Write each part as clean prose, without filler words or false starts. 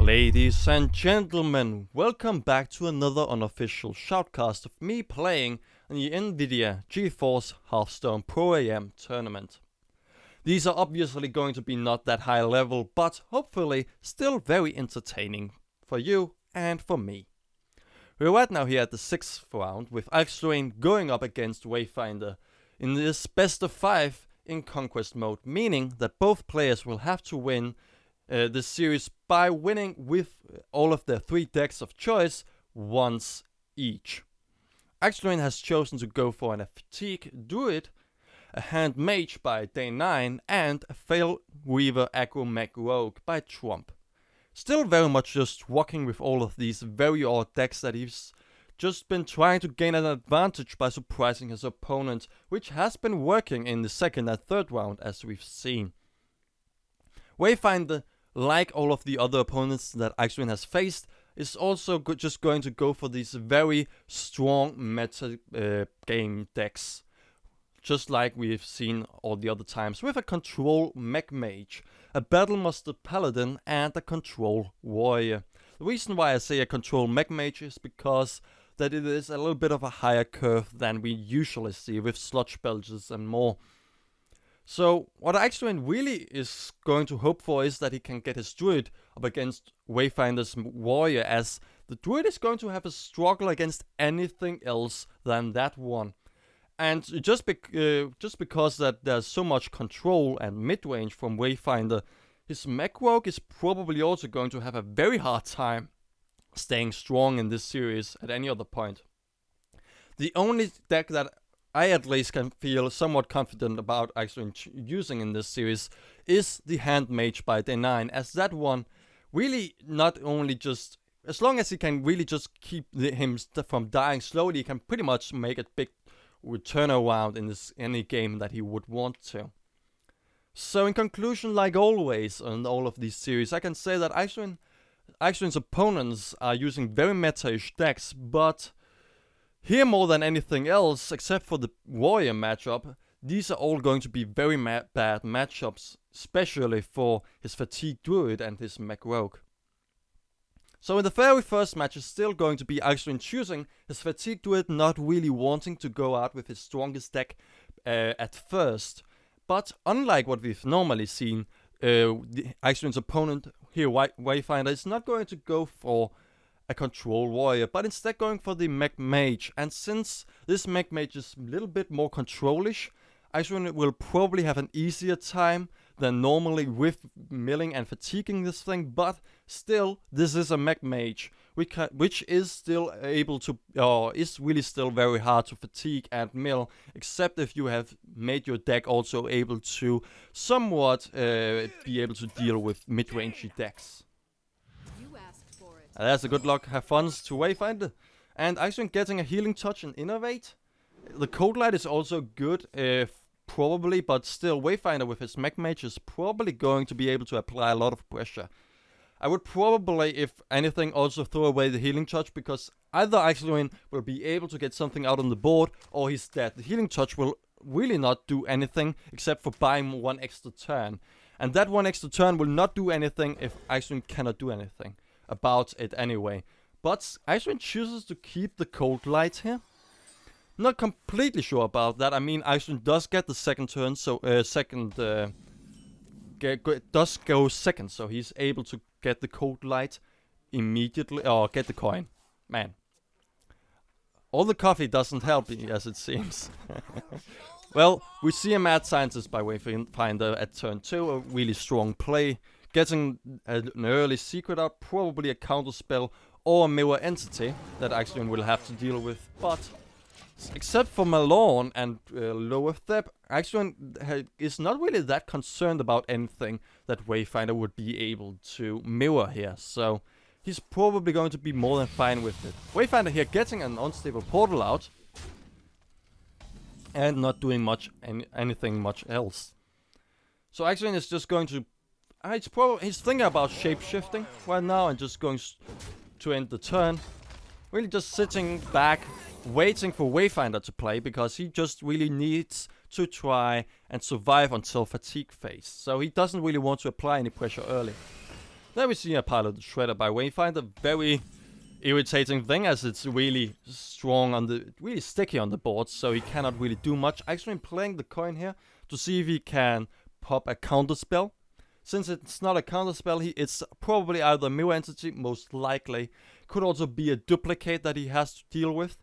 Ladies and gentlemen, welcome back to another unofficial shoutcast of me playing in the NVidia Geforce Hearthstone Pro AM tournament. These are obviously going to be not that high level, but hopefully still very entertaining for you and for me. We're right now here at the 6th round with Ikslorin going up against Wayfinderr in this best of 5 in conquest mode, meaning that both players will have to win this series by winning with all of their 3 decks of choice once each. Ikslorin has chosen to go for an Fatigue Druid, a Hand Mage by day 9, and a Fail Weaver Aggro Mech Rogue by Trump. Still very much just walking with all of these very odd decks that he's just been trying to gain an advantage by surprising his opponent, which has been working in the 2nd and 3rd round as we've seen. Wayfinderr, like all of the other opponents that Ikslorin has faced, is also just going to go for these very strong meta game decks, just like we've seen all the other times, with a control mech mage, a battle muster paladin, and a control warrior. The reason why I say a control mech mage is because that it is a little bit of a higher curve than we usually see with sludge belches and more. So what Ikslorin really is going to hope for is that he can get his druid up against Wayfinderr's warrior, as the druid is going to have a struggle against anything else than that one. And just because that there's so much control and mid-range from Wayfinderr, his mech rogue is probably also going to have a very hard time staying strong in this series at any other point. The only deck that I at least can feel somewhat confident about actually using in this series is the Hand Mage by day 9, as that one really not only just, as long as he can really just keep him from dying slowly, he can pretty much make a big turnaround in any game that he would want to. So in conclusion, like always on all of these series, I can say that Ikslorin's opponents are using very meta-ish decks, but here more than anything else, except for the warrior matchup, these are all going to be very bad matchups, especially for his Fatigue Druid and his mech rogue. So in the very first match is still going to be Ikslorin choosing his Fatigue Druid, not really wanting to go out with his strongest deck at first. But unlike what we've normally seen, Ikslorin's opponent here, Wayfinderr, is not going to go for a control warrior, but instead going for the mech mage. And since this mech mage is a little bit more controlish, Ikslorin will probably have an easier time than normally with milling and fatiguing this thing, but still, this is a mech mage, which is still able to, or is really still very hard to fatigue and mill, except if you have made your deck also able to somewhat be able to deal with mid-range decks. That's a good luck, have fun to Wayfinderr. And Ikslorin getting a healing touch and innovate. The Cold Light is also good, probably, but still Wayfinderr with his mech mage is probably going to be able to apply a lot of pressure. I would probably, if anything, also throw away the healing touch, because either Ikslorin will be able to get something out on the board, or he's dead. The healing touch will really not do anything except for buying 1 extra turn. And that 1 extra turn will not do anything if Ikslorin cannot do anything about it anyway. But Ikslorin chooses to keep the Cold Light here. Not completely sure about that. I mean, Ikslorin does get the second turn, so does go second, so he's able to get the Cold Light immediately, or get the coin. Man, all the coffee doesn't help, as it seems. Well, we see a Mad Scientist by Wayfinderr at turn 2, a really strong play. Getting an early secret out, probably a counter spell or a mirror entity that Ikslorin will have to deal with. But except for Malorn and Lower Thep, Ikslorin is not really that concerned about anything that Wayfinderr would be able to mirror here. So he's probably going to be more than fine with it. Wayfinderr here getting an unstable portal out and not doing anything much else. So Ikslorin is just going to, he's thinking about shape-shifting right now and just going to end the turn. Really just sitting back, waiting for Wayfinderr to play, because he just really needs to try and survive until fatigue phase. So he doesn't really want to apply any pressure early. Then we see a Pilot Shredder by Wayfinderr. Very irritating thing, as it's really strong on the, really sticky on the board, so he cannot really do much. Actually, I'm playing the coin here to see if he can pop a counter spell. Since it's not a counter spell, it's probably either a mirror entity, most likely. Could also be a duplicate that he has to deal with.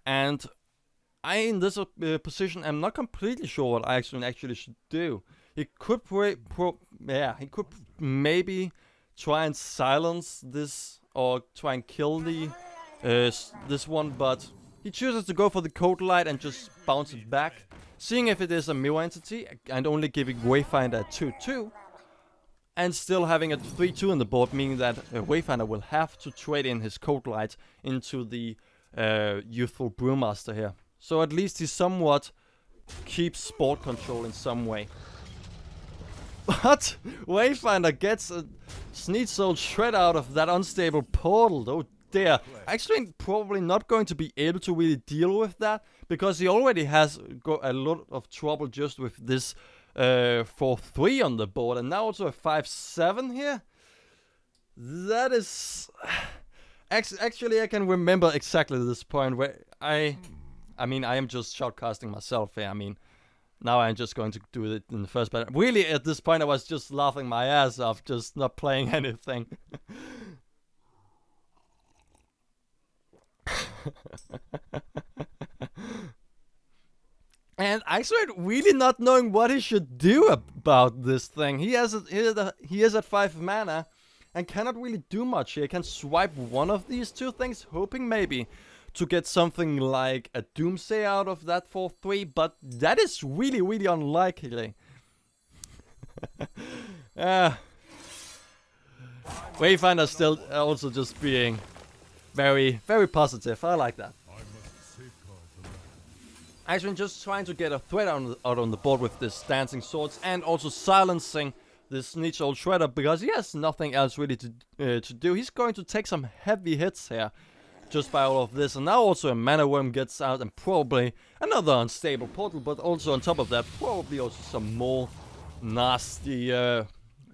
And I, in this position, am not completely sure what Ikslorin actually should do. He could he could maybe try and silence this, or try and kill the this one, but he chooses to go for the Code Light and just bounce it back, seeing if it is a mirror entity, and only giving Wayfinderr a 2/2, and still having a 3/2 on the board, meaning that Wayfinderr will have to trade in his Code Light into the Youthful Brewmaster here. So at least he somewhat keeps board control in some way. But Wayfinderr gets a Sneed Soul Shred out of that unstable portal. Oh dear. Actually, probably not going to be able to really deal with that, because he already has got a lot of trouble just with this 4/3 on the board, and now also a 5/7 here. That is... Actually, I can remember exactly this point where I mean, I am just shoutcasting myself here. I mean, now I'm just going to do it in the first battle. Really, at this point, I was just laughing my ass off, just not playing anything. And actually, really not knowing what he should do about this thing. He is at 5 mana and cannot really do much here. He can swipe one of these two things, hoping maybe to get something like a Doomsday out of that 4/3, but that is really, really unlikely. Wayfinderr still also just being very, very positive. I like that. Actually, just trying to get a threat out on the board with this Dancing Swords, and also silencing this Sneed Soul Shredder, because he has nothing else really to do. He's going to take some heavy hits here just by all of this, and now also a Mana Worm gets out, and probably another unstable portal, but also on top of that, probably also some more nasty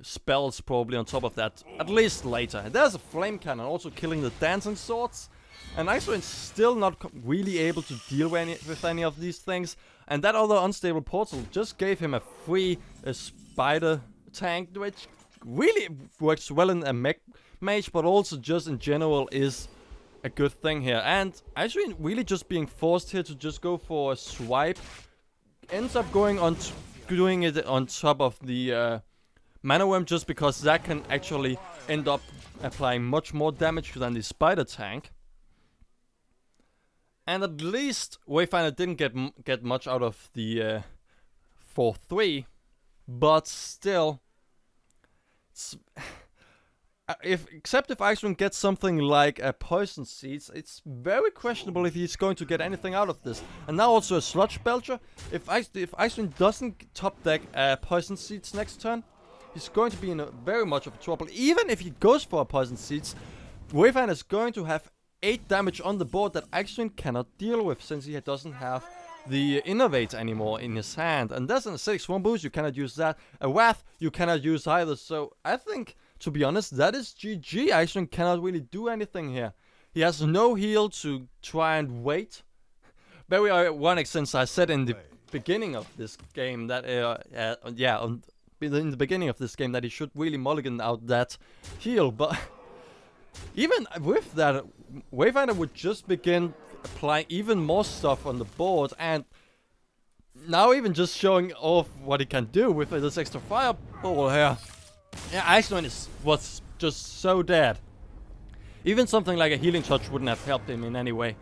spells probably on top of that, at least later. And there's a Flame Cannon also killing the Dancing Swords, and actually still not really able to deal with any of these things. And that other unstable portal just gave him a free spider tank, which really works well in a mage, but also just in general is a good thing here. And actually really just being forced here to just go for a swipe ends up going on doing it on top of the Mana Worm, just because that can actually end up applying much more damage than the spider tank. And at least Wayfinderr didn't get much out of the 4/3, but still, except if Ikslorin gets something like a Poison Seeds, it's very questionable if he's going to get anything out of this. And now also a Sludge Belcher. If Ikslorin doesn't top deck Poison Seeds next turn, he's going to be in very much of trouble. Even if he goes for a Poison Seeds, Wayfinderr is going to have 8 damage on the board that Ikslorin cannot deal with, since he doesn't have the Innovate anymore in his hand. And there's an Acidic Swarm Boost, you cannot use that. A Wrath, you cannot use either. So I think, to be honest, that is GG. Ikslorin cannot really do anything here. He has no heal to try and wait. Very ironic, since I said in the beginning of this game that, in the beginning of this game, that he should really mulligan out that heal, but even with that, Wayfinderr would just begin applying even more stuff on the board, and now even just showing off what he can do with this extra fireball here. Yeah, Ikslorin was just so dead. Even something like a Healing Touch wouldn't have helped him in any way.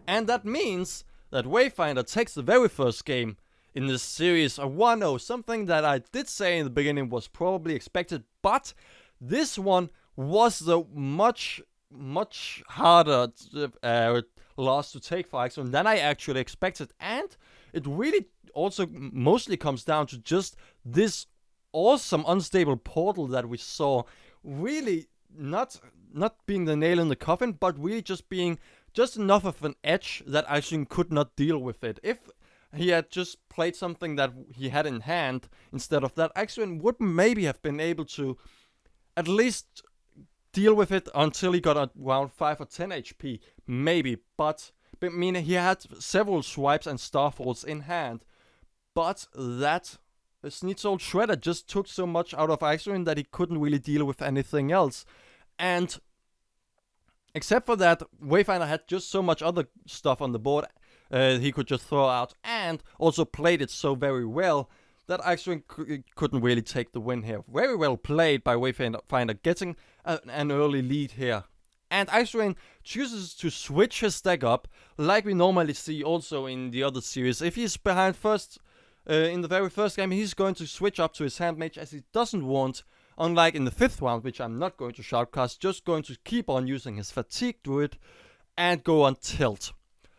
And that means that Wayfinderr takes the very first game in this series, a 1-0, something that I did say in the beginning was probably expected, but this one was the much harder loss to take for Ikslorin than I actually expected, and it really also mostly comes down to just this awesome unstable portal that we saw, really not being the nail in the coffin, but really just being just enough of an edge that Ikslorin could not deal with it. If he had just played something that he had in hand instead of that, Ikslorin would maybe have been able to at least deal with it until he got around 5 or 10 HP, maybe. But I mean, he had several swipes and starfalls in hand, but that Sneedsoul Shredder just took so much out of Ikslorin that he couldn't really deal with anything else. And except for that, Wayfinderr had just so much other stuff on the board he could just throw out, and also played it so very well that Ikslorin couldn't really take the win here. Very well played by Wayfinderr, getting an early lead here. And Ikslorin chooses to switch his deck up, like we normally see also in the other series. If he's behind first, in the very first game, he's going to switch up to his hand mage, as he doesn't want, unlike in the 5th round, which I'm not going to shoutcast, just going to keep on using his fatigue druid and go on tilt.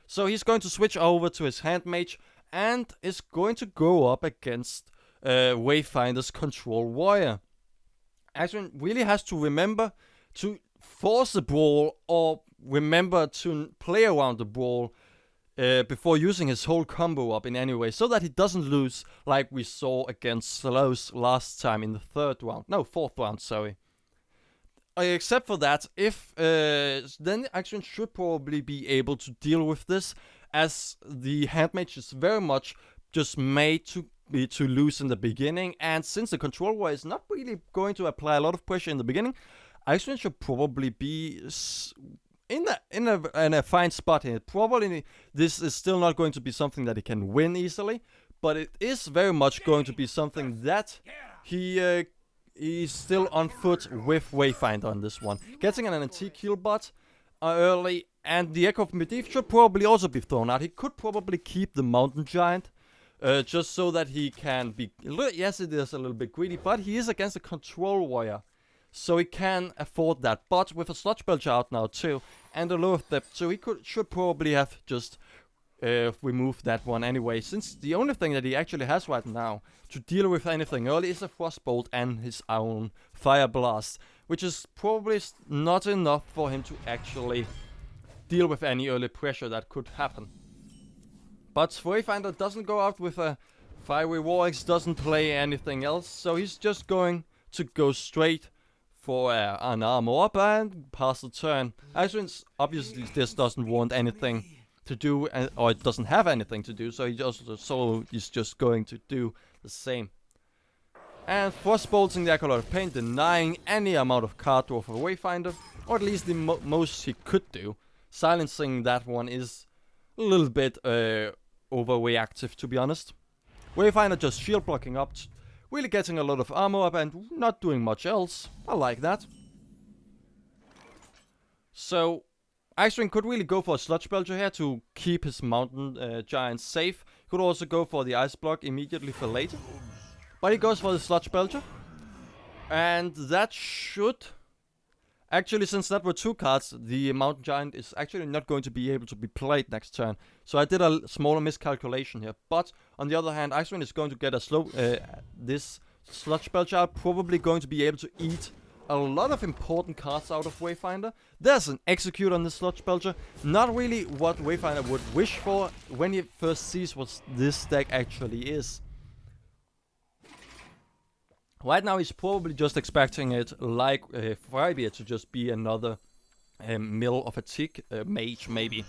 So he's going to switch over to his hand mage and is going to go up against Wayfinderr's control warrior. Ikslorin really has to remember to force the brawl, or remember to play around the brawl before using his whole combo up in any way, so that he doesn't lose like we saw against Slows last time in the 4th round, sorry. Except for that, if then Ikslorin should probably be able to deal with this, as the hand mage is very much just made to lose in the beginning, and since the control warrior is not really going to apply a lot of pressure in the beginning, Ikslorin should probably be in a fine spot here. Probably this is still not going to be something that he can win easily, but it is very much going to be something that he's still on foot with Wayfinderr on this one. Getting an antique heal bot early, and the Echo of Medivh should probably also be thrown out. He could probably keep the Mountain Giant, just so that he can be... Yes, it is a little bit greedy, but he is against a control warrior, so he can afford that. But with a Sludge Belcher out now too, and a low depth, so he should probably have just removed that one anyway, since the only thing that he actually has right now to deal with anything early is a Frostbolt and his own Fire Blast, which is probably not enough for him to actually deal with any early pressure that could happen. But Wayfinderr doesn't go out with a Fiery Warx, doesn't play anything else, so he's just going to go straight for an armor up and pass the turn. Ikslorin obviously this doesn't want anything to do, or it doesn't have anything to do, so he's just going to do the same. And Frostbolting the Acolyte of Pain, denying any amount of card draw for Wayfinderr, or at least the most he could do. Silencing that one is a little bit overreactive, to be honest. Wayfinderr just shield blocking up, really getting a lot of armor up and not doing much else. I like that. So Ikslorin could really go for a Sludge Belcher here to keep his Mountain Giant safe. Could also go for the Ice Block immediately for later. But he goes for the Sludge Belcher. And that should... Actually, since that were 2 cards, the Mountain Giant is actually not going to be able to be played next turn. So I did a smaller miscalculation here. But on the other hand, Ikslorin is going to get a slow... this Sludge Belcher, probably going to be able to eat a lot of important cards out of Wayfinderr. There's an Execute on the Sludge Belcher. Not really what Wayfinderr would wish for when he first sees what this deck actually is. Right now he's probably just expecting it like Freybeard to just be another mill of a tick mage, maybe.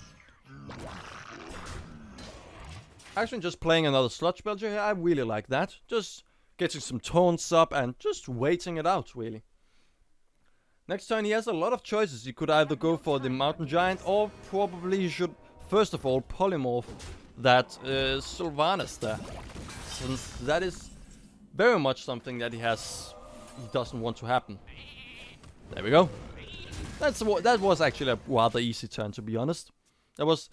Actually just playing another Sludge Belcher here, I really like that. Just getting some taunts up and just waiting it out, really. Next turn he has a lot of choices. He could either go for the Mountain Giant, or probably he should first of all polymorph that Sylvanas there, since that is very much something that he doesn't want to happen. There we go. That was actually a rather easy turn, to be honest. That was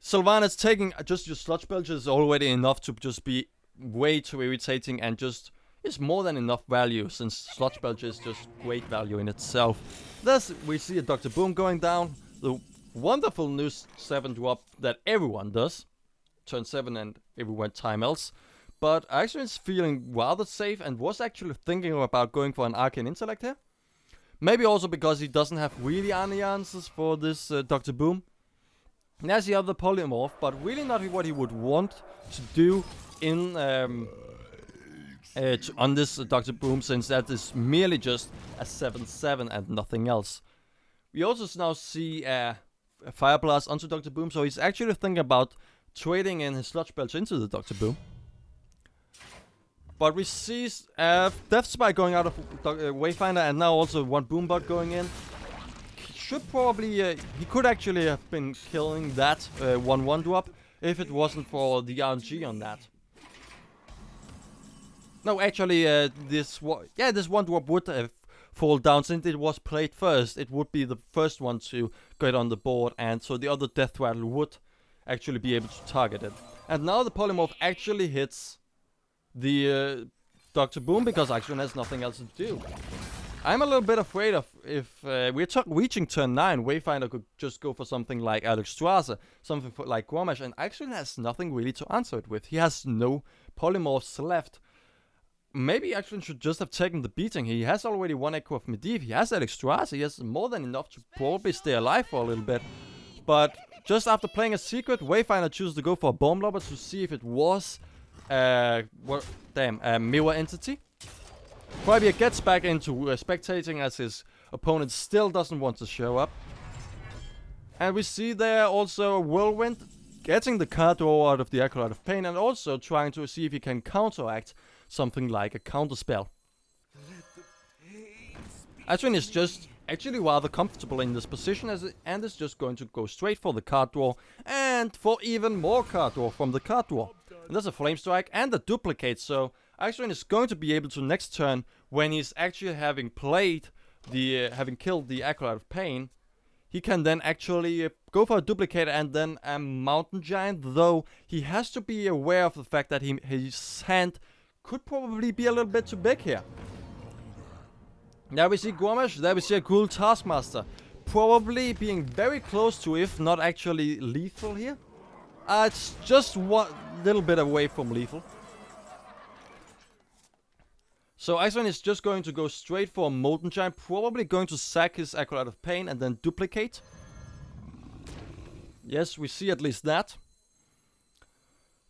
Sylvanas taking just your Sludge Belcher is already enough to just be way too irritating, and just is more than enough value, since Sludge Belcher is just great value in itself. Thus, we see a Dr. Boom going down, the wonderful new 7 drop that everyone does, turn 7 and every time else. But Ikslorin is feeling rather safe and was actually thinking about going for an Arcane Intellect here. Maybe also because he doesn't have really any answers for this Dr. Boom. There's the other polymorph, but really not what he would want to do in on this Dr. Boom, since that is merely just a 7/7 and nothing else. We also now see a Fire Blast onto Dr. Boom, so he's actually thinking about trading in his Sludge Belch into the Dr. Boom. But we see Death Spike going out of Wayfinder, and now also one Boombot going in. He should probably, he could actually have been killing that 1/1 drop if it wasn't for the RNG on that. No, actually, this one drop would have fall down since it was played first. It would be the first one to get on the board, and so the other Death Rattle would actually be able to target it. And now the polymorph actually hits the Dr. Boom because Ikslorin has nothing else to do. I'm a little bit afraid of if we're reaching turn 9, Wayfinder could just go for something like Ikslorin, something like Grommash, and Ikslorin has nothing really to answer it with. He has no polymorphs left. Maybe Ikslorin should just have taken the beating. He has already one Echo of Medivh, he has Ikslorin, he has more than enough to probably stay alive for a little bit. But just after playing a secret, Wayfinder chooses to go for a Bomb Lobber to see if it was a mirror entity. Freibier gets back into spectating as his opponent still doesn't want to show up. And we see there also a Whirlwind getting the card draw out of the Acolyte of Pain and also trying to see if he can counteract something like a counterspell. Ikslorin is just actually rather comfortable in this position and is just going to go straight for the card draw and for even more card draw from the card draw. And there's a Flame Strike and a Duplicate, so Ikslorin is going to be able to next turn, when he's actually having played the having killed the Acolyte of Pain, he can then actually go for a Duplicate and then a Mountain Giant, though he has to be aware of the fact that his hand could probably be a little bit too big here. There we see Grommash, there we see a cool Taskmaster, probably being very close to, if not actually lethal here. It's just one little bit away from lethal. So Ikslorin is just going to go straight for a Molten Giant, probably going to sack his Acolyte of Pain and then Duplicate. Yes, we see at least that.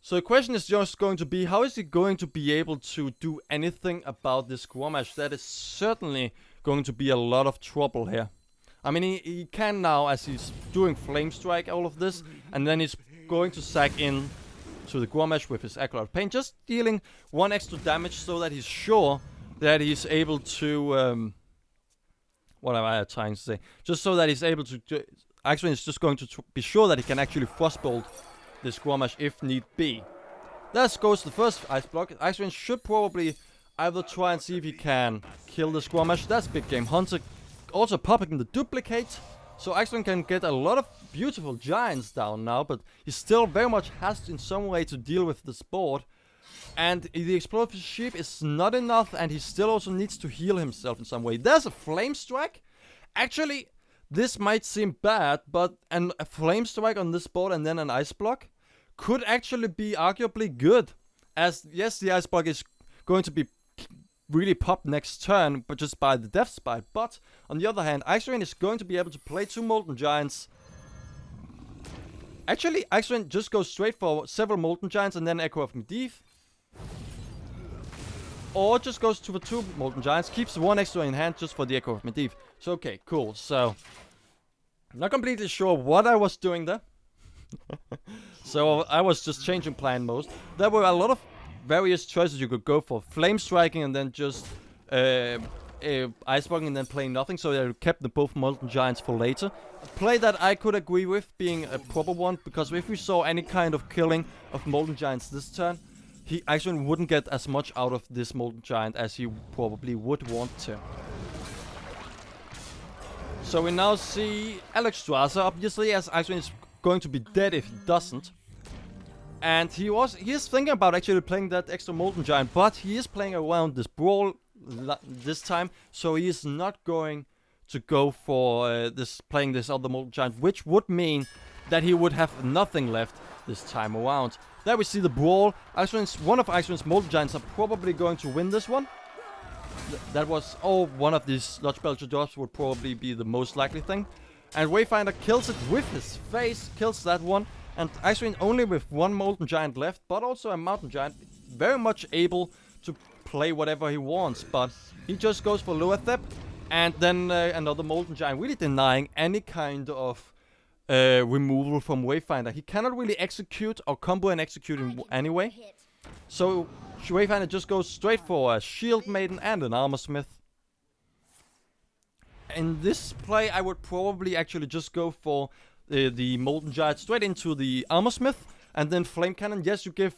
So the question is just going to be, how is he going to be able to do anything about this Grommash? That is certainly going to be a lot of trouble here. I mean, he can now, as he's doing Flame Strike, all of this, and then he's going to sack in to the Grommash with his Acolyte of Pain, just dealing one extra damage so that he's sure that he's able to, what am I trying to say? Just so that he's able to, Ikslorin is just going to be sure that he can actually Frostbolt this Grommash if need be. There goes the first Ice Block. Ikslorin should probably either try and see if he can kill this Grommash. That's Big Game Hunter also popping the Duplicate. So Ikslorin can get a lot of beautiful giants down now, but he still very much has to, in some way, to deal with this board. And the Explosive Sheep is not enough, and he still also needs to heal himself in some way. There's a Flame Strike. Actually, this might seem bad, but a Flame Strike on this board and then an Ice Block could actually be arguably good. As, yes, the Ice Block is going to be really popped next turn, but just by the Death Spite. But on the other hand, Ikslorin is going to be able to play 2 Molten Giants. Actually, Ikslorin just goes straight for several Molten Giants and then Echo of Medivh. Or just goes for 2 Molten Giants, keeps 1 extra in hand just for the Echo of Medivh. So okay, cool. So, not completely sure what I was doing there. So I was just changing plan most. There were a lot of various choices you could go for. Flame Striking and then just Ice Blocking and then playing nothing. So I kept the both Molten Giants for later. A play that I could agree with being a proper one, because if we saw any kind of killing of Molten Giants this turn, he actually wouldn't get as much out of this Molten Giant as he probably would want to. So we now see Ikslorin, obviously, as Ikslorin is going to be dead if he doesn't. And he is thinking about actually playing that extra Molten Giant, but he is playing around this Brawl this time, so he is not going to go for playing this other Molten Giant, which would mean that he would have nothing left this time around. There we see the Brawl. One of Ikslorin's Molten Giants are probably going to win this one. That was, one of these Sludge Belcher drops would probably be the most likely thing. And Wayfinder kills it with his face, kills that one. And Ikslorin only with one Molten Giant left, but also a Mountain Giant, very much able to play whatever he wants. But he just goes for Loathep, and then another Molten Giant, really denying any kind of removal from Wayfinder. He cannot really execute or combo and execute in anyway. So Wayfinder just goes straight for a Shield Maiden and an Armor Smith. In this play, I would probably actually just go for the Molten Giant straight into the Armor Smith, and then Flame Cannon. Yes, you give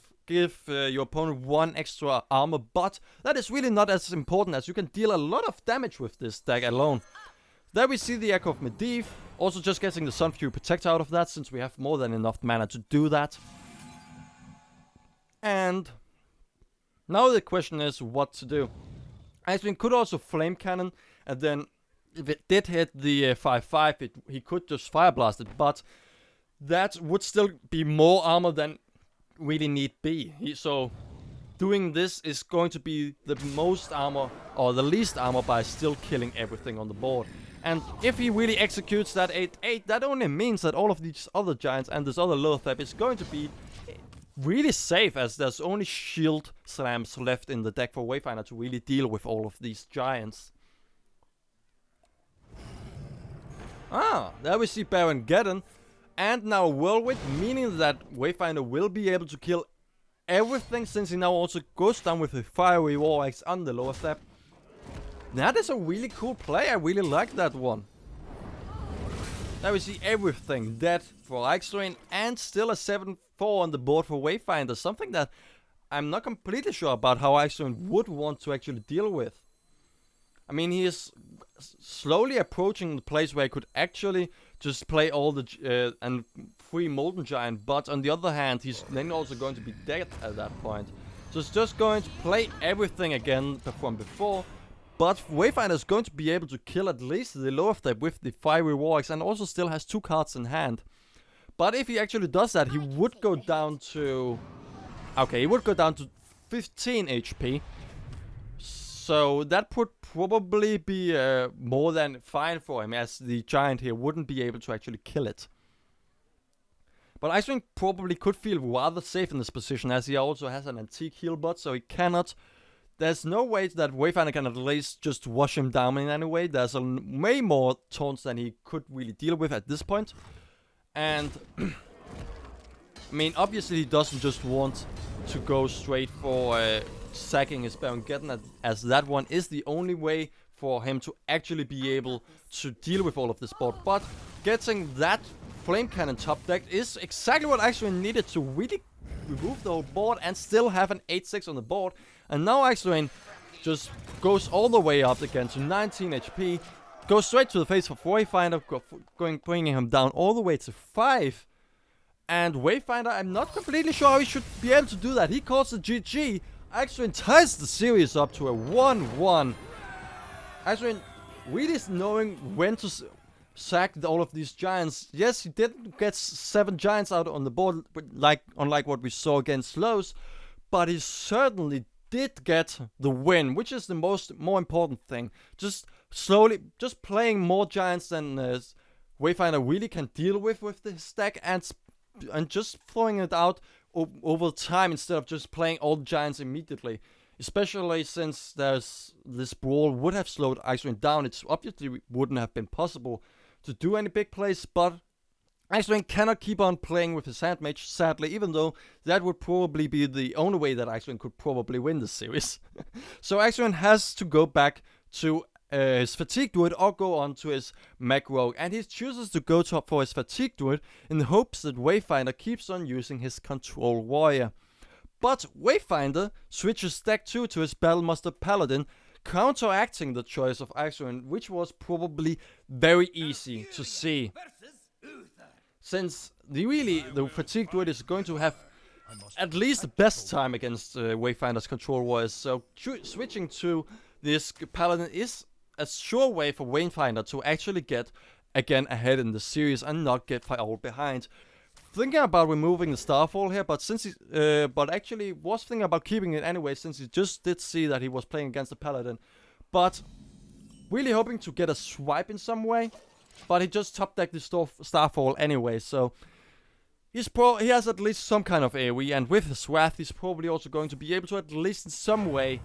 your opponent one extra armor, but that is really not as important, as you can deal a lot of damage with this deck alone. There we see the Echo of Medivh, also just getting the Sunfury Protector out of that, since we have more than enough mana to do that. And now the question is what to do. Ikslorin could also Flame Cannon, and then if it did hit the 5/5, he could just Fire Blast it, but that would still be more armor than really need be. So doing this is going to be the most armor, or the least armor, by still killing everything on the board. And if he really executes that 8/8, that only means that all of these other giants and this other Loathep is going to be really safe, as there's only shield slams left in the deck for Wayfinder to really deal with all of these giants. There we see Baron Geddon, and now Whirlwind, meaning that Wayfinder will be able to kill everything, since he now also goes down with a Fiery War Axe on the lower step. That is a really cool play, I really like that one. Now we see everything dead for Ikslorin, and still a 7/4 on the board for Wayfinder, something that I'm not completely sure about how Ikslorin would want to actually deal with. I mean, he is slowly approaching the place where he could actually just play all the and free Molten Giant, but on the other hand, he's then also going to be dead at that point. So it's just going to play everything again from before, but Wayfinder is going to be able to kill at least the lower step with the Fiery War Axe, and also still has 2 cards in hand. But if he actually does that, he would go down to... Okay, he would go down to 15 HP. So that would probably be more than fine for him, as the giant here wouldn't be able to actually kill it. But Ikslorin probably could feel rather safe in this position, as he also has an antique heal bot, so he cannot... There's no way that Wayfinder can at least just wash him down in any way. There's way more taunts than he could really deal with at this point. And... I mean, obviously he doesn't just want to go straight for... sacking his Baron Geddon, as that one is the only way for him to actually be able to deal with all of this board. But getting that Flame Cannon top deck is exactly what Ikslorin needed to really remove the whole board and still have an 8/6 on the board. And now Ikslorin just goes all the way up again to 19 HP, goes straight to the face of Wayfinder, bringing him down all the way to 5. And Wayfinder, I'm not completely sure how he should be able to do that. He calls it GG. Ikslorin ties the series up to a 1-1. Ikslorin really is knowing when to sack all of these giants. Yes, he didn't get 7 giants out on the board, unlike what we saw against Lowe's, but he certainly did get the win, which is the more important thing. Just just playing more giants than Wayfinder really can deal with this deck, and just throwing it out over time instead of just playing all the giants immediately. Especially since this brawl would have slowed Ikslorin down. It obviously wouldn't have been possible to do any big plays, but Ikslorin cannot keep on playing with his hand mage, sadly, even though that would probably be the only way that Ikslorin could probably win this series. So Ikslorin has to go back to his Fatigue Druid or go on to his Mech Rogue, and he chooses to go for his Fatigue Druid in the hopes that Wayfinder keeps on using his Control Warrior. But Wayfinder switches deck 2 to his Battlemaster Paladin, counteracting the choice of Ikslorin, which was probably very easy to see. Since the Fatigue Druid is going to have at least the best time against Wayfinder's Control Warriors, so switching to this Paladin is a sure way for Wayfinder to actually get again ahead in the series and not get far behind. Thinking about removing the Starfall here, but actually was thinking about keeping it anyway, since he just did see that he was playing against the Paladin. But really hoping to get a swipe in some way. but he just top decked the Starfall anyway, so he has at least some kind of AoE, and with his Wrath, he's probably also going to be able to at least in some way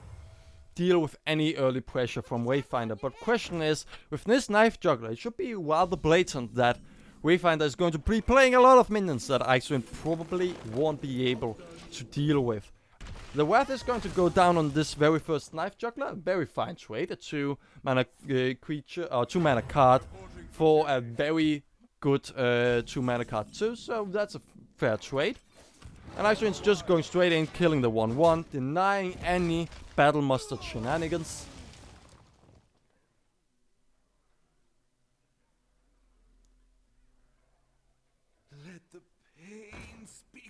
deal with any early pressure from Wayfinderr. But question is, with this Knife Juggler, it should be rather blatant that Wayfinderr is going to be playing a lot of minions that Ikslorin probably won't be able to deal with. The Wrath is going to go down on this very first Knife Juggler, a very fine trade, a 2 mana creature, or 2 mana card for a very good 2 mana card too, so that's a fair trade. And Ikslorin's just going straight in, killing the 1/1, denying any battle mustard shenanigans.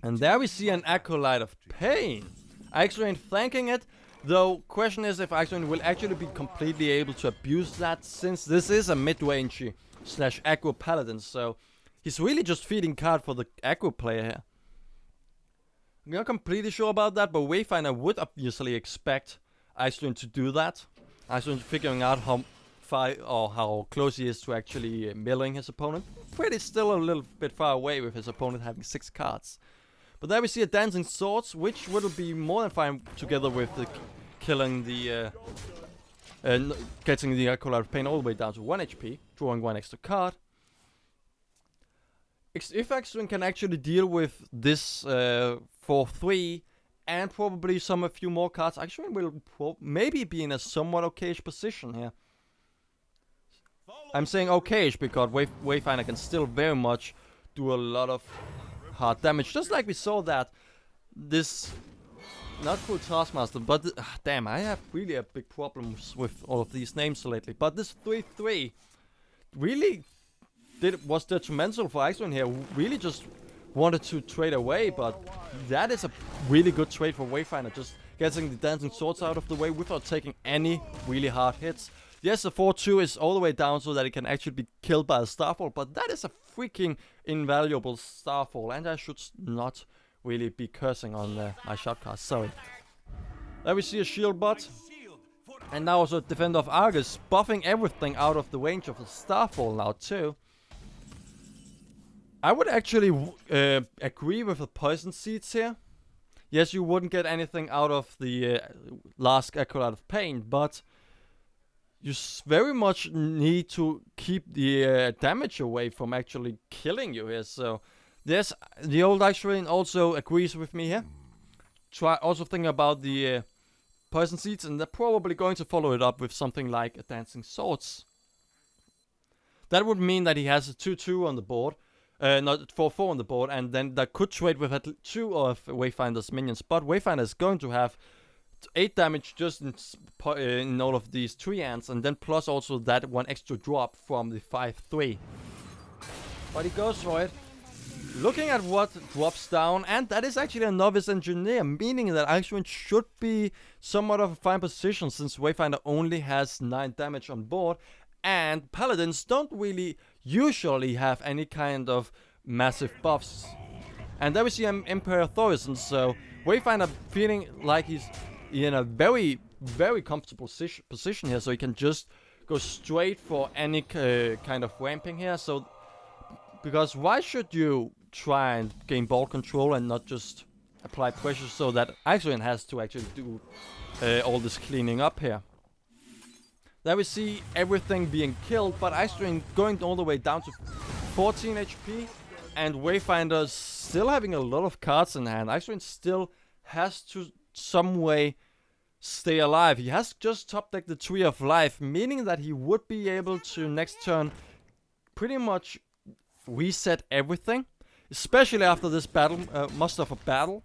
And there we see an Acolyte of Pain. Ikslorin thanking it, though question is if Ikslorin will actually be completely able to abuse that, since this is a mid-rangey / aggro paladin, so he's really just feeding card for the aggro player here. I'm not completely sure about that, but Wayfinderr would obviously expect Ikslorin to do that. Ikslorin figuring out how far or how close he is to actually milling his opponent. Pretty still a little bit far away with his opponent having 6 cards. But there we see a Dancing Swords, which will be more than fine together with the killing the getting the Acolyte of Pain all the way down to 1 HP, drawing 1 extra card. If Ikslorin can actually deal with this for 3 and probably a few more cards, Ikslorin will maybe be in a somewhat okayish position here. I'm saying okayish because Wayfinderr can still very much do a lot of hard damage, just like we saw that this, not Cruel Taskmaster, but damn, I have really a big problems with all of these names lately. But this 3/3 really was detrimental for Ikslorin here. Really just wanted to trade away, but that is a really good trade for Wayfinderr, just getting the Dancing Swords out of the way without taking any really hard hits. Yes, the 4/2 is all the way down so that it can actually be killed by a Starfall, but that is a freaking invaluable Starfall, and I should not really be cursing on my shotcast, sorry. There we see a shield bot, and now also Defender of Argus, buffing everything out of the range of the Starfall now too. I would actually agree with the Poison Seeds here. Yes, you wouldn't get anything out of the last Acolyte of Pain, but you very much need to keep the damage away from actually killing you here. So, yes, the old Ikslorin also agrees with me here. Also thinking about the Poison Seeds, and they're probably going to follow it up with something like a Dancing Swords. That would mean that he has a 2/2 on the board, not 4/4 on the board, and then that could trade with at least 2 of Wayfinderr's minions. But Wayfinderr is going to have 8 damage just in all of these treants, and then plus also that 1 extra drop from the 5/3. But he goes for it. Looking at what drops down, and that is actually a Novice Engineer, meaning that Ikslorin should be somewhat of a fine position since Wayfinderr only has 9 damage on board, and Paladins don't really usually have any kind of massive buffs. And there we see Emperor Thorison, so Wayfinderr feeling like he's in a very, very comfortable position here, so he can just go straight for any kind of ramping here. So, because why should you try and gain ball control and not just apply pressure so that Ikslorin has to actually do all this cleaning up here? There we see everything being killed, but Ikslorin going all the way down to 14 HP, and Wayfinderr still having a lot of cards in hand. Ikslorin still has to some way stay alive. He has just top decked the Tree of Life, meaning that he would be able to next turn pretty much reset everything, especially after this battle, Muster for Battle.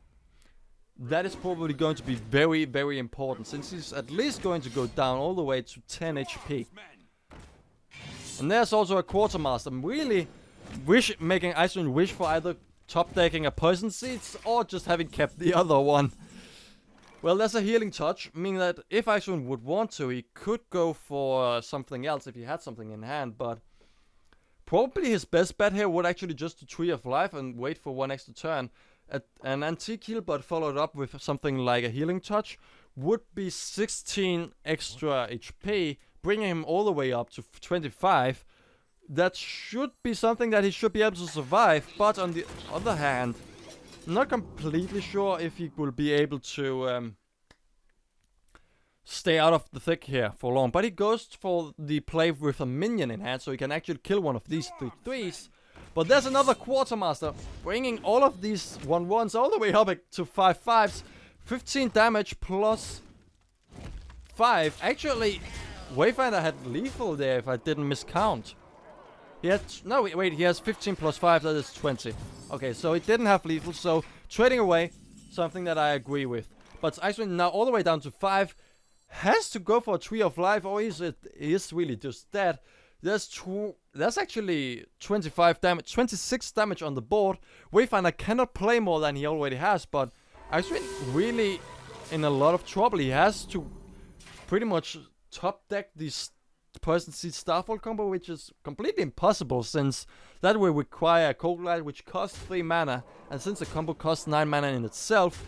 That is probably going to be very, very important, since he's at least going to go down all the way to 10 HP. And there's also a Quartermaster. I'm really making Ikslorin wish for either top decking a Poison Seeds or just having kept the other one. Well, there's a Healing Touch, meaning that if Ikslorin would want to, he could go for something else if he had something in hand, but probably his best bet here would actually just to Tree of Life and wait for 1 extra turn. An Antique Heal, but followed up with something like a Healing Touch, would be 16 extra HP, bringing him all the way up to 25. that should be something that he should be able to survive. But on the other hand, I'm not completely sure if he will be able to stay out of the thick here for long. But he goes for the play with a minion in hand, so he can actually kill one of these 3/3s. But there's another Quartermaster, bringing all of these 1/1s all the way up to 5/5s. 15 damage plus 5. Actually, Wayfinder had lethal there if I didn't miscount. He had... No, wait, he has 15 plus 5, that is 20. Okay, so he didn't have lethal, so trading away, something that I agree with. But Ikslorin now all the way down to 5. Has to go for a Tree of Life, or he is really just dead. There's actually 25 damage, 26 damage on the board. Wayfinder cannot play more than he already has, but Ikslorin really in a lot of trouble. He has to pretty much top deck this Poison Seed Starfall combo, which is completely impossible since that will require a Cold Light, which costs 3 mana, and since the combo costs 9 mana in itself,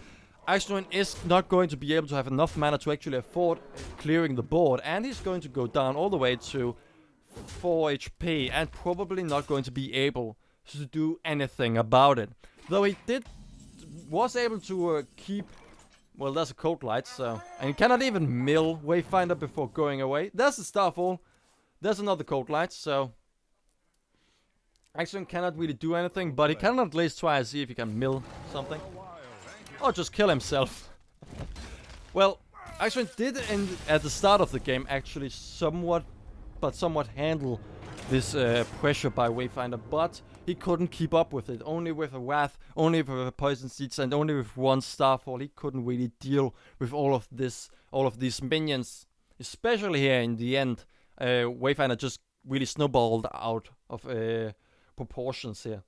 Ikslorin is not going to be able to have enough mana to actually afford clearing the board, and he's going to go down all the way to 4 HP and probably not going to be able to do anything about it. Though he was able to keep... Well, there's a Cold Light, so... And he cannot even mill Wayfinder before going away. There's a Starfall. There's another Cold Light, so... Ikslorin cannot really do anything, but he can at least try and see if he can mill something. Or just kill himself. Well, Ikslorin did at the start of the game actually somewhat handle this pressure by Wayfinder, but he couldn't keep up with it. Only with a Wrath, only with a Poison Seeds, and only with one Starfall, he couldn't really deal with all of these minions. Especially here in the end, Wayfinder just really snowballed out of proportions here.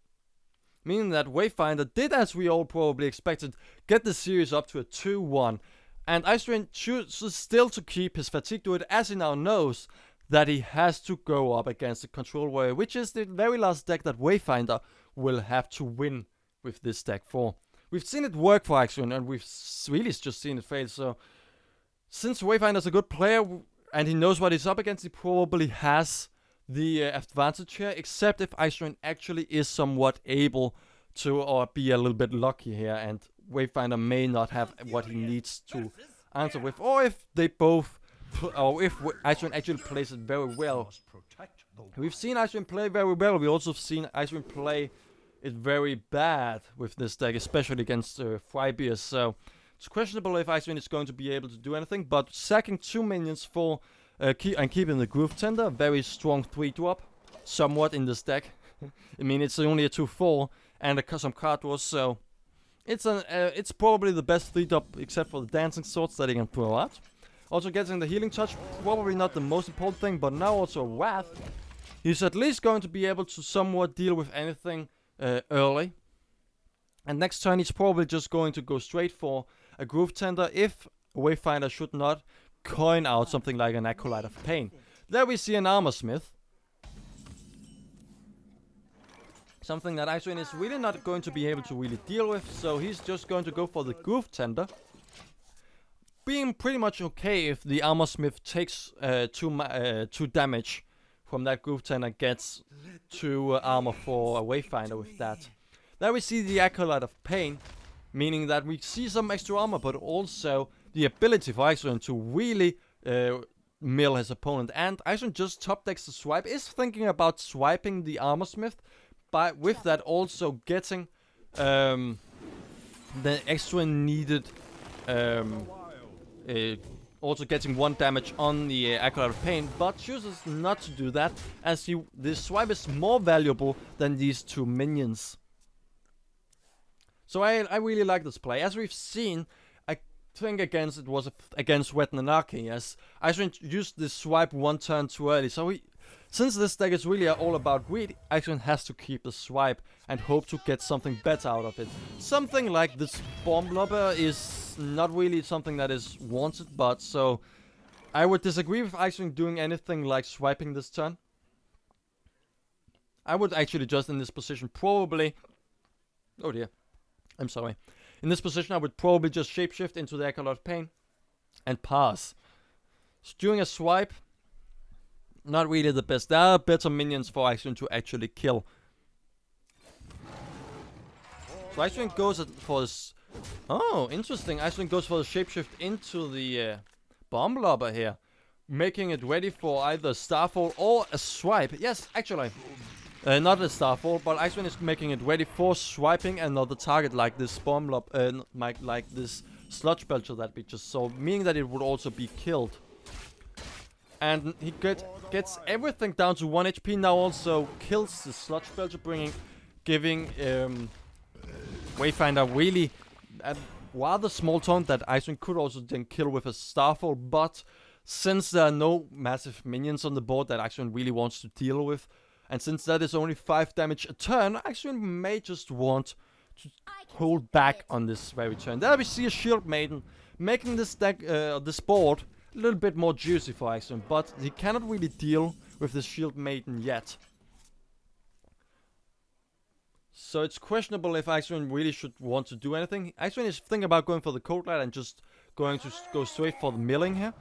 Meaning that Wayfinder did, as we all probably expected, get the series up to a 2-1. And Ikslorin chooses still to keep his Fatigue to it, as he now knows that he has to go up against the Control Warrior, which is the very last deck that Wayfinder will have to win with this deck for. We've seen it work for Ikslorin, and we've really just seen it fail, so... Since Wayfinder's a good player, and he knows what he's up against, he probably has the advantage here, except if Ikslorin actually is somewhat able to, or be a little bit lucky here, and Wayfinder may not have what he needs to answer with, or if they both... Or if Ikslorin actually plays it very well. We've seen Ikslorin play very well. We've also seen Ikslorin play it very bad with this deck, especially against Freibeers. So it's questionable if Ikslorin is going to be able to do anything. But sacking 2 minions for and keeping the Groove Tender, very strong 3-drop, somewhat in this deck. I mean, it's only a 2/4 and some card draws, so it's probably the best 3-drop except for the Dancing Swords that he can throw out. Also getting the Healing Touch, probably not the most important thing, but now also Wrath. He's at least going to be able to somewhat deal with anything early. And next turn he's probably just going to go straight for a Groove Tender if Wayfinder should not coin out something like an Acolyte of Pain. There we see an Armor Smith. Something that Ikslorin is really not going to be able to really deal with, so he's just going to go for the Groove Tender. Being pretty much okay if the Armor Smith takes 2 damage from that Groove Tender, gets 2 armor for a Wayfinder with that. Then we see the Acolyte of Pain, meaning that we see some extra armor, but also the ability for Ikslorin to really mill his opponent. And Ikslorin just top decks the swipe, is thinking about swiping the Armor Smith, but with that also getting the extra needed... also getting 1 damage on the Acolyte of Pain, but chooses not to do that, as this swipe is more valuable than these 2 minions. So I really like this play. As we've seen, I think against Wet Nanaki, as Ikslorin used this swipe 1 turn too early. So since this deck is really all about greed, Ikslorin has to keep the swipe and hope to get something better out of it. Something like this Bomb Lobber is not really something that is wanted, but so I would disagree with Ikslorin doing anything like swiping this turn. I would actually just in this position probably... Oh dear, I'm sorry. In this position I would probably just shapeshift into the Acolyte of Pain and pass. So doing a swipe not really the best. There are better minions for Ikslorin to actually kill. So Ikslorin goes for this. Oh, interesting. Ikslorin goes for the shapeshift into the bomb lobber here, making it ready for either a Starfall or a swipe. Yes, actually, not a Starfall, but Ikslorin is making it ready for swiping another target like this bomb lob, like this sludge belcher that we just saw, meaning that it would also be killed. And he gets everything down to 1 HP now. Also kills the sludge belcher, giving Wayfinderr really a rather small taunt that Ikslorin could also then kill with a Starfall. But since there are no massive minions on the board that Ikslorin really wants to deal with, and since that is only 5 damage a turn, Ikslorin may just want to hold back on this very turn. There we see a Shield Maiden, making this deck, this board a little bit more juicy for Ikslorin, but he cannot really deal with the Shield Maiden yet. So it's questionable if Ikslorin really should want to do anything. Ikslorin is thinking about going for the Cold Light and just going to go straight for the milling here.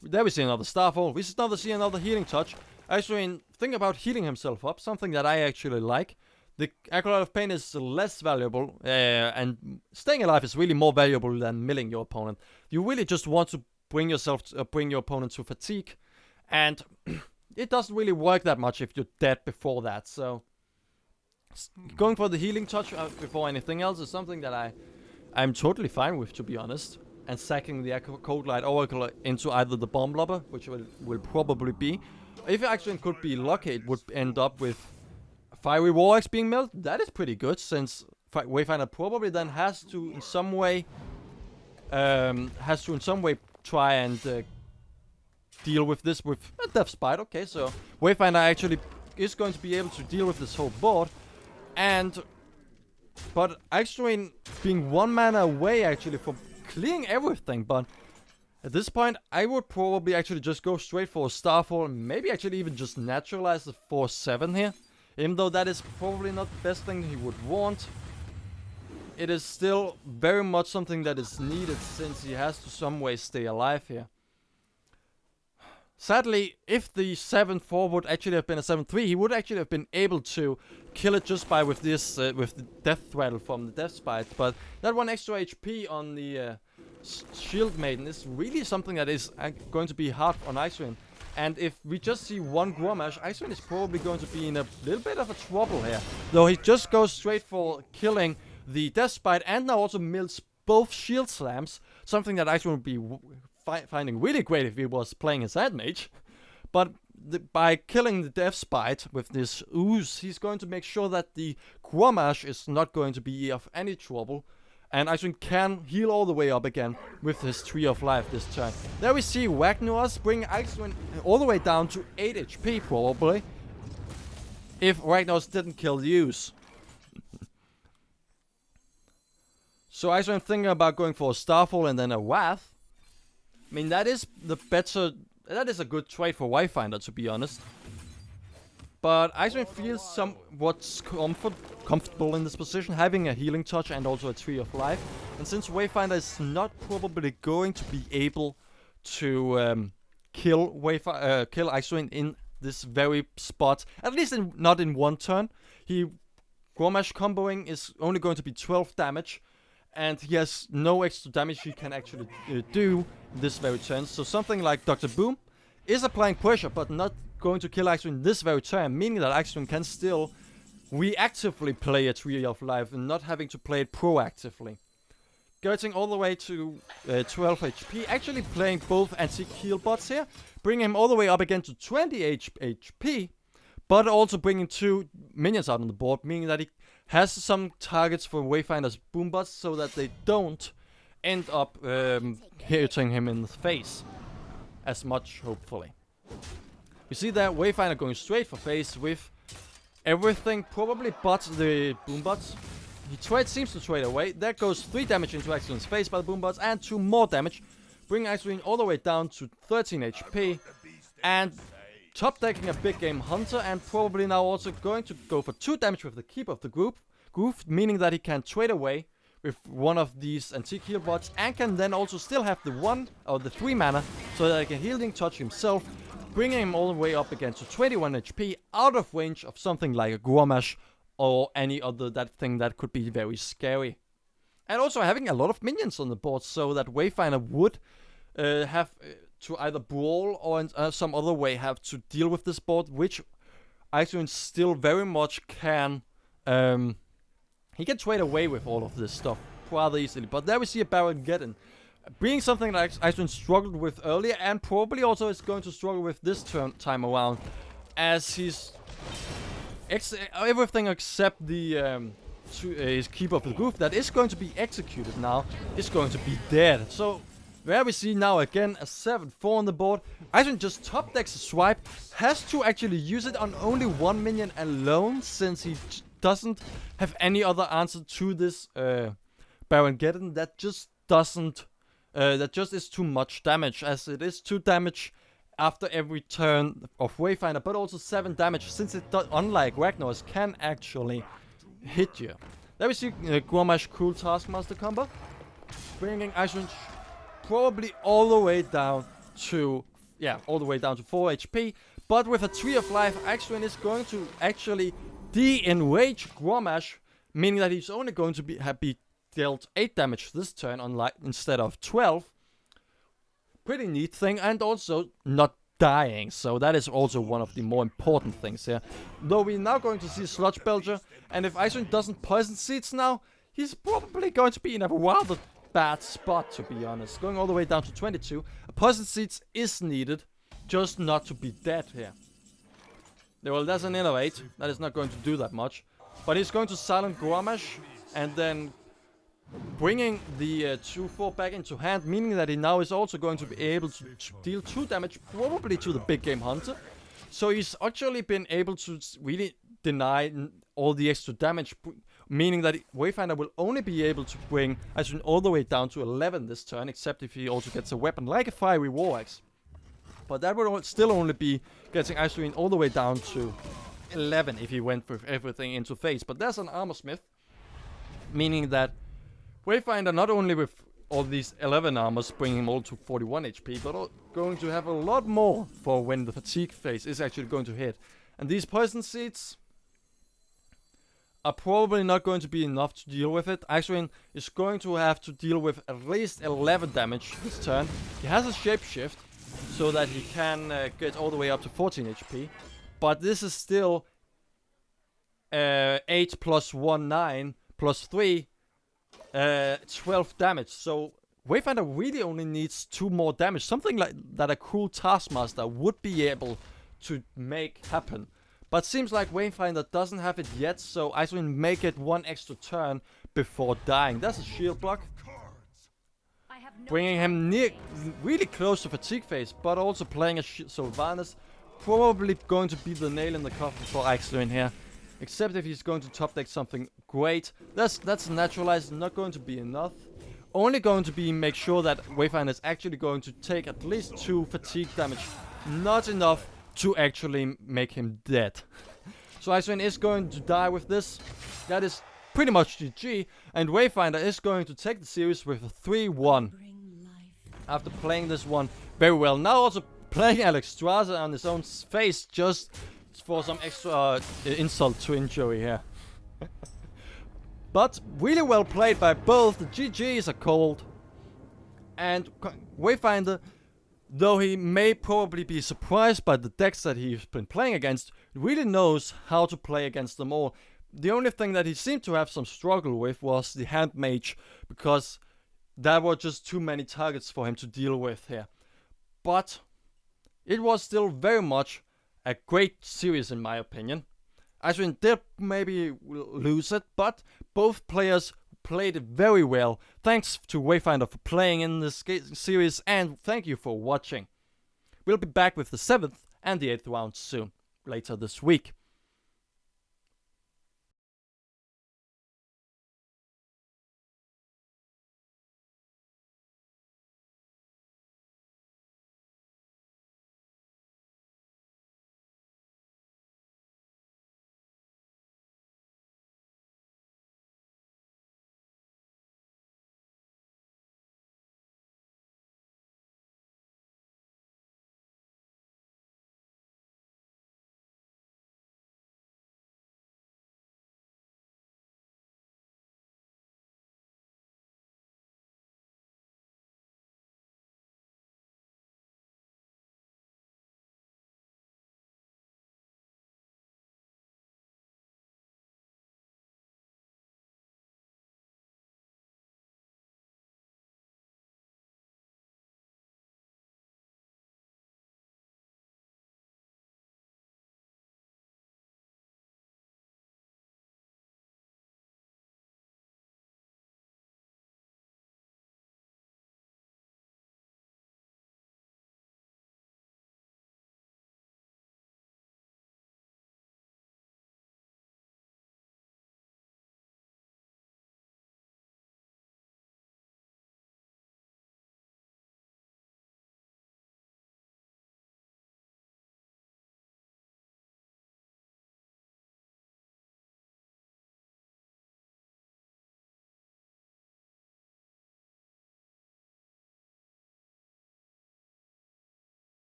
There we see another Starfall. We see another Healing Touch. Ikslorin thinking about healing himself up, something that I actually like. The Acolyte of Pain is less valuable, and staying alive is really more valuable than milling your opponent. You really just want to bring your opponent to fatigue, and it doesn't really work that much if you're dead before that. So going for the Healing Touch before anything else is something that I'm totally fine with, to be honest. And sacking the Cold Light Oracle into either the Bomb Lobber, which will probably be. If Ikslorin could be lucky, it would end up with Fiery War Axe being milled. That is pretty good, since Wayfinderr probably then has to in some way try and deal with this with a Death Spite. Okay, so Wayfinderr actually is going to be able to deal with this whole board, but Ikslorin being 1 mana away actually from clearing everything. But at this point, I would probably actually just go straight for a Starfall, and maybe actually even just naturalize the 4/7 here. Even though that is probably not the best thing he would want, it is still very much something that is needed, since he has to some way stay alive here. Sadly, if the 7/4 would actually have been a 7/3, he would actually have been able to kill it just by with this with the Death Throttle from the Death Spite. But that 1 extra HP on the Shield Maiden is really something that is going to be hard on Ikslorin. And if we just see 1 Grommash, Ikslorin is probably going to be in a little bit of a trouble here. Though he just goes straight for killing the Death Spite and now also mills both Shield Slams. Something that Ikslorin would be finding really great if he was playing his Sand Mage. But by killing the Death Spite with this Ooze, he's going to make sure that the Grommash is not going to be of any trouble. And Ikslorin can heal all the way up again with his Tree of Life this turn. There we see Ragnar's bring Ikslorin all the way down to 8 HP probably, if Ragnar's didn't kill the Ooze. So Ikslorin thinking about going for a Starfall and then a Wrath. I mean, that is a good trade for Wayfinderr, to be honest. But Ikslorin feels somewhat comfortable in this position, having a Healing Touch and also a Tree of Life. And since Wayfinderr is not probably going to be able to kill Ikslorin in this very spot, at least not in 1 turn, Grommash comboing is only going to be 12 damage. And he has no extra damage he can actually do this very turn. So something like Dr. Boom is applying pressure, but not going to kill Ikslorin this very turn, meaning that Ikslorin can still reactively play a Tree of Life and not having to play it proactively. Getting all the way to 12 HP, actually playing both antique heal bots here, bringing him all the way up again to 20 HP, but also bringing 2 minions out on the board, meaning that he has some targets for Wayfinderr's boombots so that they don't end up hitting him in the face as much, hopefully. You see that Wayfinderr going straight for face with everything, probably but the boombots. He seems to trade away. There goes 3 damage into Ikslorin's face by the boombots and 2 more damage, bringing Ikslorin all the way down to 13 HP. And top decking a big game Hunter, and probably now also going to go for 2 damage with the Keep of the Groove, meaning that he can trade away with one of these antique heal bots and can then also still have the 3 mana so that he can healing touch himself, bringing him all the way up again to 21 HP, out of range of something like a Grommash or any other thing that could be very scary. And also having a lot of minions on the board, so that Wayfinder would have to either brawl or in some other way have to deal with this board, which Ikslorin still very much can. He can trade away with all of this stuff rather easily. But there we see a Baron Geddon, being something that Ikslorin struggled with earlier, and probably also is going to struggle with this time around, as he's everything except the his Keeper of the Groove that is going to be executed now is going to be dead. So where we see now again a 7-4 on the board. Ikslorin just top decks a swipe, has to actually use it on only one minion alone, since he doesn't have any other answer to this Baron Geddon. That just doesn't, that just is too much damage, as it is 2 damage after every turn of Wayfinder, but also 7 damage, since it unlike Ragnar's can actually hit you. There we see Grommash Cruel Taskmaster combo, bringing Ikslorin probably all the way down to 4 HP. But with a Tree of Life, Ikslorin is going to actually de-enrage Grommash, meaning that he's only going to be dealt 8 damage this turn, instead of 12. Pretty neat thing, and also not dying, so that is also one of the more important things here. Though we're now going to see Sludge Belcher, and if Ikslorin doesn't Poison Seeds now, he's probably going to be in a rather bad spot, to be honest. Going all the way down to 22. A Poison Seeds is needed, just not to be dead here. Well, there's an Innovate. That is not going to do that much. But he's going to silent Grommash, and then bringing the 2-4 back into hand, meaning that he now is also going to be able to deal 2 damage, probably to the Big Game Hunter. So he's actually been able to really deny all the extra damage, meaning that Wayfinder will only be able to bring Ikslorin all the way down to 11 this turn, except if he also gets a weapon like a Fiery War Axe. But that would still only be getting Ikslorin all the way down to 11 if he went with everything into phase. But there's an Armor Smith, meaning that Wayfinder, not only with all these 11 armors, bringing him all to 41 HP, but going to have a lot more for when the fatigue phase is actually going to hit. And these Poison Seeds are probably not going to be enough to deal with it. Ikslorin is going to have to deal with at least 11 damage this turn. He has a Shapeshift, so that he can get all the way up to 14 HP. But this is still 8 plus 1, 9, plus 3, 12 damage. So Wayfinder really only needs 2 more damage. Something like that a Cruel Taskmaster would be able to make happen. But seems like Wayfinder doesn't have it yet, so Ikslorin may get 1 extra turn before dying. That's a shield block, bringing him really close to fatigue phase, but also playing a Sylvanas. Probably going to be the nail in the coffin for Ikslorin here. Except if he's going to top deck something great. That's naturalized, not going to be enough. Only going to be make sure that Wayfinder is actually going to take at least 2 fatigue damage. Not enough to actually make him dead. So Ikslorin is going to die with this. That is pretty much GG. And Wayfinder is going to take the series with a 3-1. After playing this one very well. Now also playing Alexstrasza on his own face, just for some extra insult to injury here. But really well played by both. The GGs are called. And Wayfinder, though he may probably be surprised by the decks that he's been playing against, really knows how to play against them all. The only thing that he seemed to have some struggle with was the Hand Mage, because there were just too many targets for him to deal with here. But it was still very much a great series in my opinion. Ikslorin did maybe lose it, but both players played it very well. Thanks to Wayfinder for playing in this series, and thank you for watching. We'll be back with the 7th and the 8th round soon, later this week.